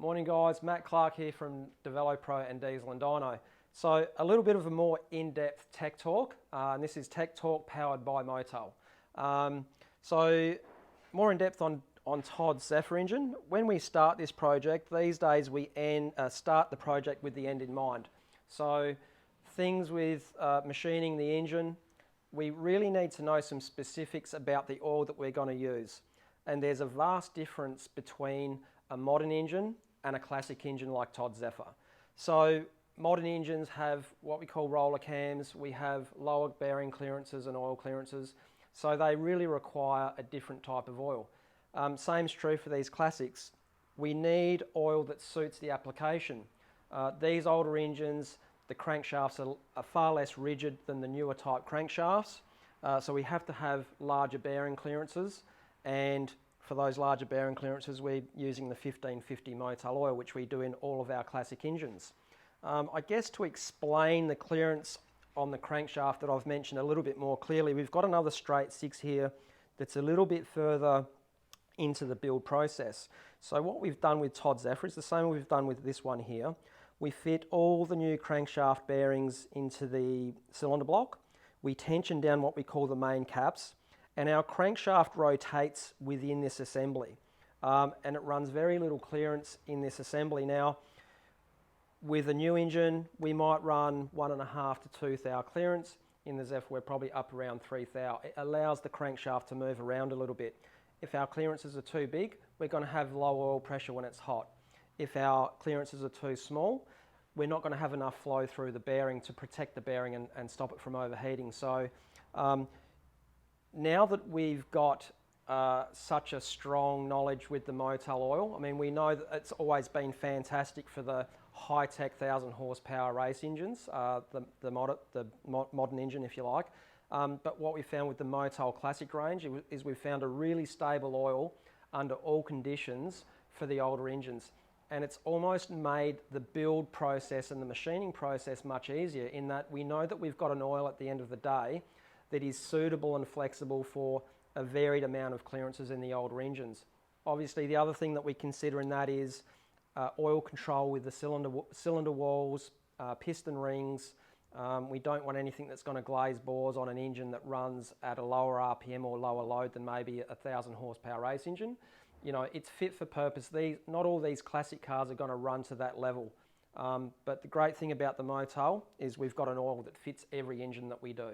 Morning guys, Matt Clark here from DeveloPro and Diesel and Dyno. So a little bit of a more in-depth tech talk, and this is Tech Talk powered by Motel. So more in-depth on Todd's Zephyr engine. When we start this project, these days we start the project with the end in mind. So things with machining the engine, we really need to know some specifics about the oil that we're going to use. And there's a vast difference between a modern engine and a classic engine like Todd Zephyr. So modern engines have what we call roller cams. We have lower bearing clearances and oil clearances. So they really require a different type of oil. Same's true for these classics. We need oil that suits the application. These older engines, the crankshafts are far less rigid than the newer type crankshafts. So we have to have larger bearing clearances, and for those larger bearing clearances we're using the 1550 Motel oil, which we do in all of our classic engines. I guess to explain the clearance on the crankshaft that I've mentioned a little bit more clearly, we've got another straight 6 here that's a little bit further into the build process. So what we've done with Todd Zephyr is the same we've done with this one here. We fit all the new crankshaft bearings into the cylinder block. We tension down what we call the main caps, and our crankshaft rotates within this assembly. And it runs very little clearance in this assembly. Now, with a new engine, we might run 1.5 to 2 thou clearance. In the Zephyr, we're probably up around 3 thou. It allows the crankshaft to move around a little bit. If our clearances are too big, we're going to have low oil pressure when it's hot. If our clearances are too small, we're not going to have enough flow through the bearing to protect the bearing and stop it from overheating. So now that we've got such a strong knowledge with the Motel oil, I mean, we know that it's always been fantastic for the high-tech 1,000 horsepower race engines, the modern engine, if you like. But what we found with the Motel Classic range is we found a really stable oil under all conditions for the older engines. And it's almost made the build process and the machining process much easier, in that we know that we've got an oil at the end of the day that is suitable and flexible for a varied amount of clearances in the older engines. Obviously, the other thing that we consider in that is oil control with the cylinder walls, piston rings. We don't want anything that's going to glaze bores on an engine that runs at a lower RPM or lower load than maybe a 1,000 horsepower race engine. You know, it's fit for purpose. Not all these classic cars are going to run to that level. But the great thing about the Motel is we've got an oil that fits every engine that we do.